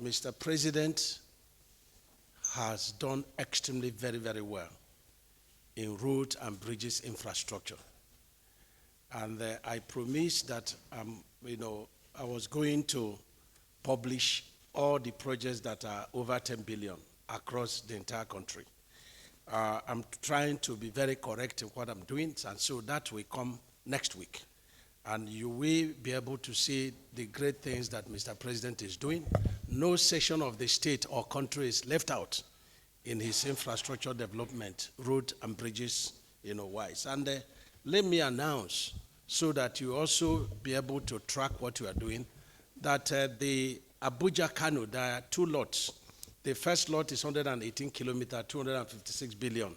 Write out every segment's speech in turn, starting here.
Mr. President has done extremely very, very well in road and bridges infrastructure. And I promised that, I was going to publish all the projects that are over 10 billion across the entire country. I'm trying to be very correct in what I'm doing, and so that will come next week. And you will be able to see the great things that Mr. President is doing. No section of the state or country is left out in his infrastructure development, road and bridges, wise. And let me announce, so that you also be able to track what you are doing, that the Abuja-Kano, there are two lots. The first lot is 118 kilometers, 256 billion.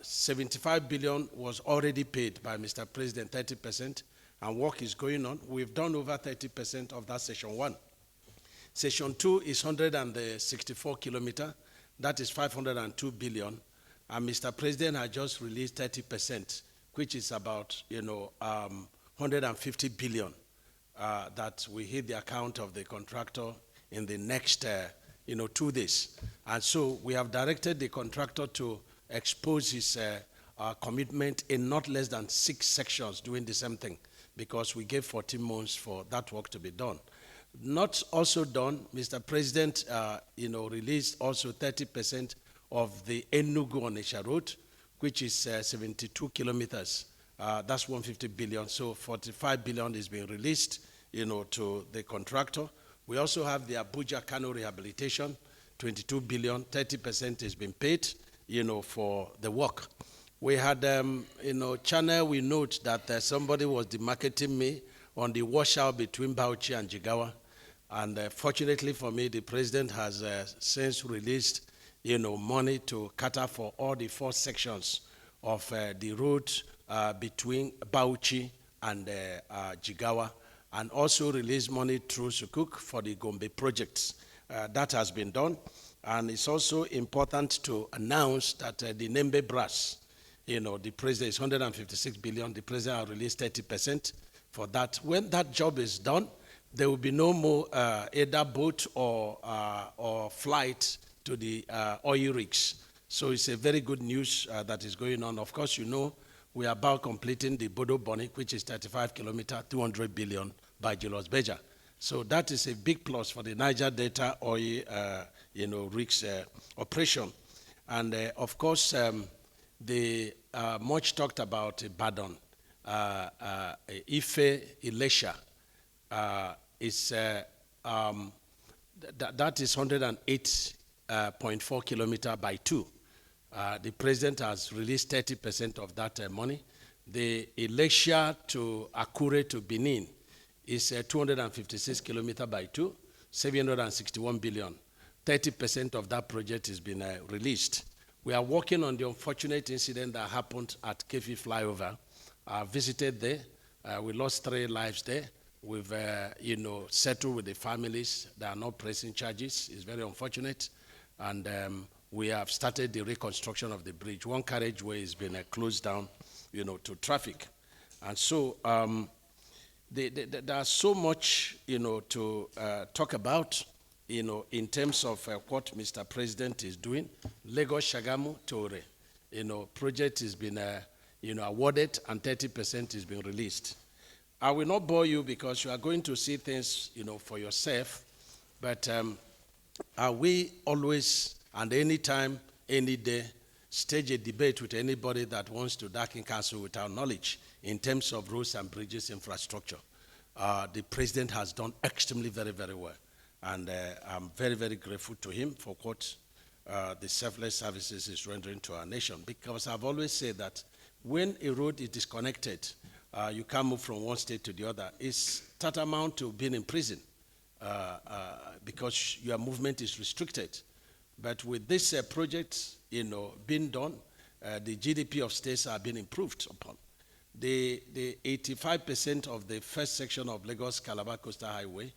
75 billion was already paid by Mr. President, 30%, and work is going on. We've done over 30% of that section 1. Section 2 is 164 kilometers, that is 502 billion, and Mr. President has just released 30%, which is about 150 billion that will hit the account of the contractor in the next 2 days. And so we have directed the contractor to expose his commitment in not less than 6 sections doing the same thing, because we gave 14 months for that work to be done. Not also done, Mr. President, released also 30% of the Enugu-Onitsha road, which is 72 kilometers. That's 150 billion. So 45 billion is being released, to the contractor. We also have the Abuja-Kano rehabilitation, 22 billion. 30% is being paid, for the work. We had, channel, we note that somebody was demarcating me on the washout between Bauchi and Jigawa. And fortunately for me, the president has since released, money to cater for all the 4 sections of the road between Bauchi and Jigawa, and also released money through Sukuk for the Gombe projects. That has been done. And it's also important to announce that the Nembe Brass, the president is 156 billion. The president has released 30% for that. When that job is done, there will be no more either boat or flight to the oil rigs. So it's a very good news that is going on. Of course, we are about completing the Bodo Boni, which is 35 kilometers, 200 billion by Julius Berger. So that is a big plus for the Niger Delta oil, rigs operation. And of course, the much talked about Ibadan, Ife, Ilesha, is that is 108.4 kilometers by 2. The president has released 30% of that money. The Ilesha to Akure to Benin is 256 kilometers by 2, 761 billion. 30% of that project has been released. We are working on the unfortunate incident that happened at Kefi flyover. I visited there. We lost 3 lives there. We've, settled with the families. There are no pressing charges. It's very unfortunate. And we have started the reconstruction of the bridge. One carriageway has been closed down, to traffic. And so there's so much, to talk about, in terms of what Mr. President is doing. Lagos Shagamu Tore, project has been, awarded, and 30% is being released. I will not bore you because you are going to see things, for yourself. But are we always and any time, any day, stage a debate with anybody that wants to darken council without knowledge in terms of roads and bridges infrastructure? The president has done extremely very, very well. And I'm very, very grateful to him for what the selfless services is rendering to our nation. Because I've always said that when a road is disconnected, you can't move from one state to the other. It's tantamount to being in prison because your movement is restricted. But with this project, being done, the GDP of states are being improved upon. The 85% of the first section of Lagos-Calabar Coastal Highway,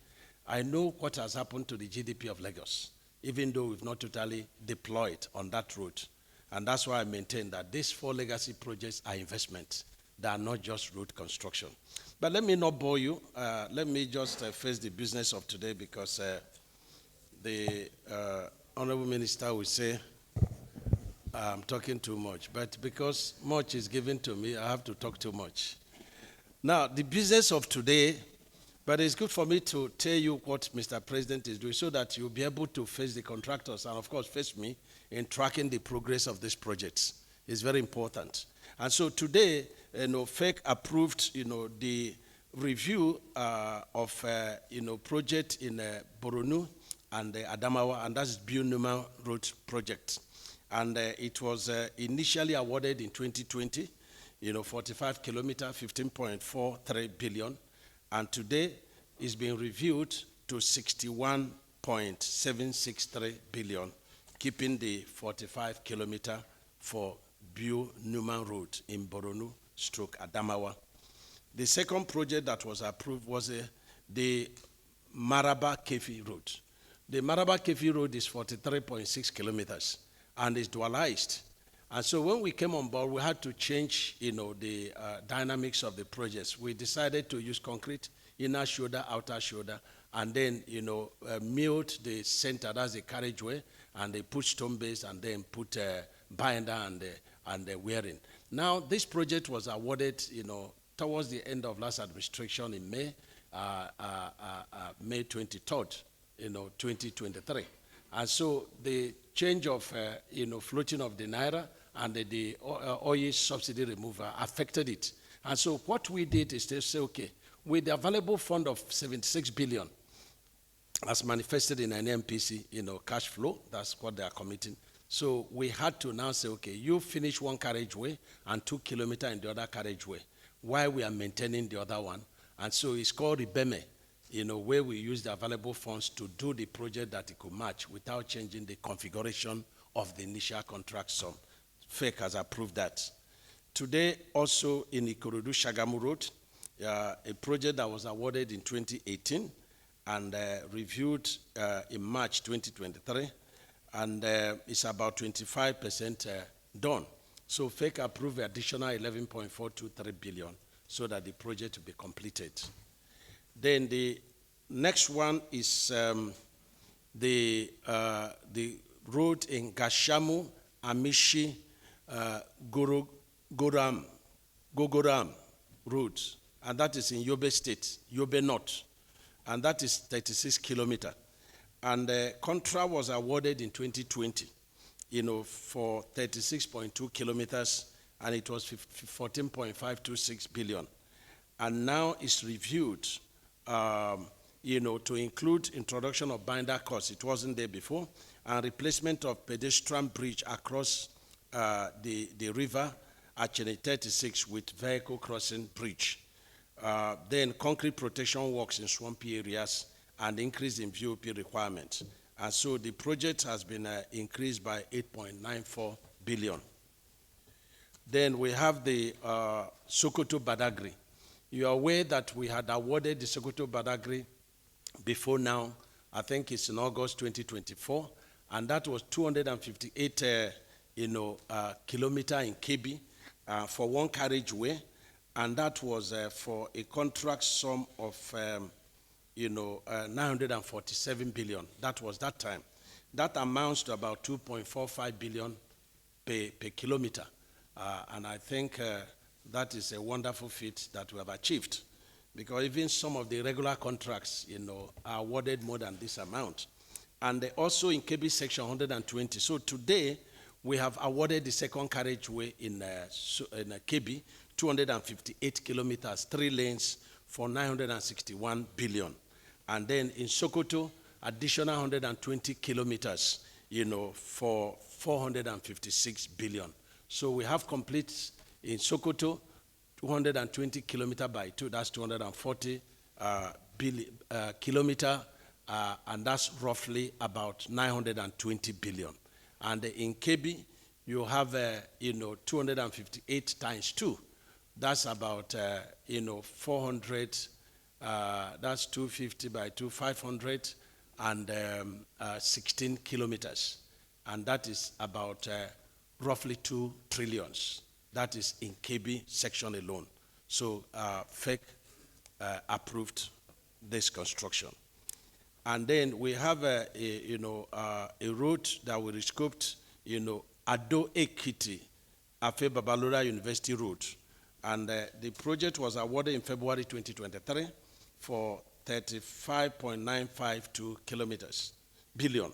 I know what has happened to the GDP of Lagos, even though we've not totally deployed on that route. And that's why I maintain that these 4 legacy projects are investments. They are not just road construction. But let me not bore you. Let me just face the business of today because the Honorable Minister will say I'm talking too much, but because much is given to me, I have to talk too much. Now, the business of today, but it's good for me to tell you what Mr. President is doing so that you'll be able to face the contractors and, of course, face me in tracking the progress of these projects. It's very important. And so today, FEC approved, the review of, project in Boronu and Adamawa, and that's Biu-Numa Road project. And it was initially awarded in 2020, 45 kilometers, 15.43 billion. And today it's being reviewed to 61.763 billion, keeping the 45 kilometer for Biu-Numa Road in Boronu / Adamawa. The second project that was approved was the Maraba-Kefi Road. The Maraba-Kefi Road is 43.6 kilometers and is dualized. And so when we came on board, we had to change, the dynamics of the projects. We decided to use concrete, inner shoulder, outer shoulder, and then, milled the center, that's the carriageway, and they put stone base and then put binder and the wearing. Now, this project was awarded, towards the end of last administration in May, May 23rd, 2023. And so the change of, floating of the Naira and the oil subsidy removal affected it. And so what we did is to say, okay, with the available fund of 76 billion, as manifested in an NPC, cash flow, that's what they are committing. So we had to now say, okay, you finish one carriageway and 2 kilometers in the other carriageway, while we are maintaining the other one. And so it's called Ribeme, where we use the available funds to do the project that it could match without changing the configuration of the initial contract sum. FEC has approved that. Today, also in Ikorodu-Shagamu Road, a project that was awarded in 2018 and reviewed in March 2023, and it's about 25% done. So FEC approved additional 11.423 billion so that the project will be completed. Then the next one is the road in Gashamu, Amishi, Gogoram Road, and that is in Yobe State, Yobe North, and that is 36 kilometers. And the contract was awarded in 2020, for 36.2 kilometers, and it was 14.526 billion. And now it's reviewed, to include introduction of binder costs. It wasn't there before, and replacement of pedestrian bridge across the river at Chene 36 with vehicle crossing bridge. Then concrete protection works in swampy areas and increase in VOP requirements. And so the project has been increased by 8.94 billion. Then we have the Sokoto-Badagry. You are aware that we had awarded the Sokoto-Badagry before now. I think it's in August 2024, and that was 258 kilometer in KB for one carriageway, and that was for a contract sum of 947 billion. That was that time. That amounts to about 2.45 billion per kilometer, and I think that is a wonderful feat that we have achieved, because even some of the regular contracts, are awarded more than this amount. And also in KB section 120. So today, we have awarded the second carriageway in KB, 258 kilometers, 3 lanes for 961 billion. And then in Sokoto, additional 120 kilometers, for 456 billion. So we have complete in Sokoto, 220 kilometers by 2, that's 240 kilometers, and that's roughly about 920 billion. And in KB, you have, 258 times 2. That's about, 400, that's 250 by 2, 516 kilometers. And that is about roughly 2 trillions. That is in KB section alone. So FEC approved this construction. And then we have a road that we rescoped, Ado Ekiti, Afe Babalola University Road. And the project was awarded in February 2023 for 35.952 billion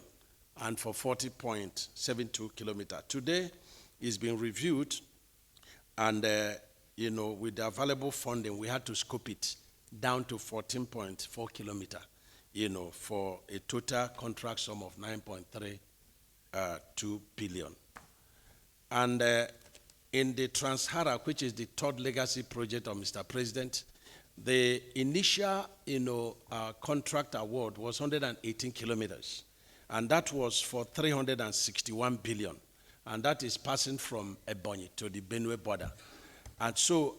and for 40.72 kilometers. Today, it's been reviewed, and with the available funding, we had to scope it down to 14.4 kilometers, for a total contract sum of 9.32 billion. And in the Trans-Hara, which is the third legacy project of Mr. President, the initial, contract award was 118 kilometers, and that was for 361 billion, and that is passing from Ebonyi to the Benue border. And so,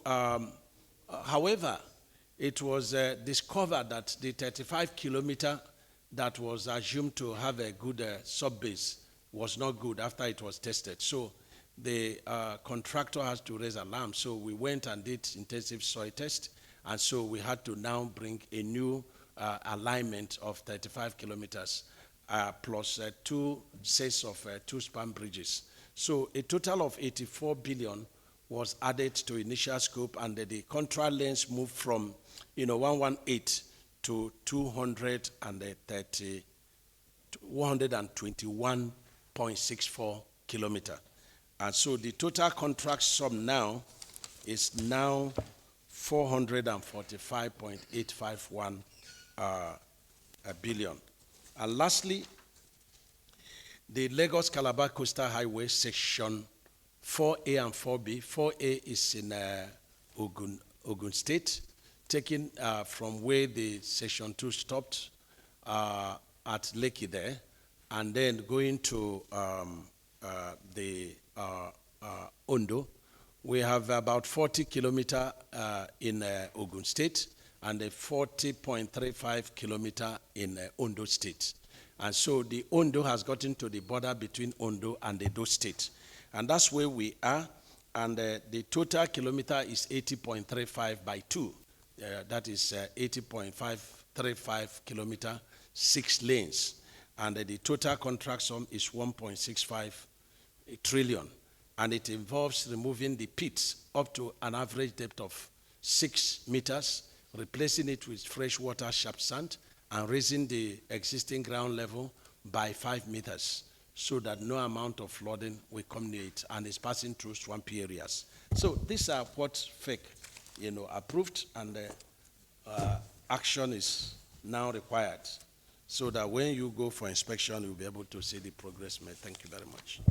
however, it was discovered that the 35 kilometer that was assumed to have a good sub-base was not good after it was tested. So the contractor has to raise alarm. So we went and did intensive soil test, and so we had to now bring a new alignment of 35 kilometers plus 2 sets of 2 span bridges. So a total of 84 billion was added to initial scope, and the contract length moved from 118 to 121.64 kilometer. And so the total contract sum now is now 445.851 billion. And lastly, the Lagos-Calabar Coastal Highway section 4A and 4B. 4A is in Ogun State, taken from where the section 2 stopped at Lekki there, and then going to the Ondo. We have about 40 kilometers in Ogun State and a 40.35 kilometers in Ondo State. And so the Ondo has gotten to the border between Ondo and Edo State. And that's where we are. And the total kilometer is 80.35 by 2. That is 80.535 kilometer, 6 lanes. And the total contract sum is 1.65 trillion. And it involves removing the pits up to an average depth of 6 meters, replacing it with freshwater sharp sand, and raising the existing ground level by 5 meters, so that no amount of flooding will come near it, and it's passing through swampy areas. So these are what FEC, approved, and action is now required, so that when you go for inspection, you'll be able to see the progress made. Thank you very much.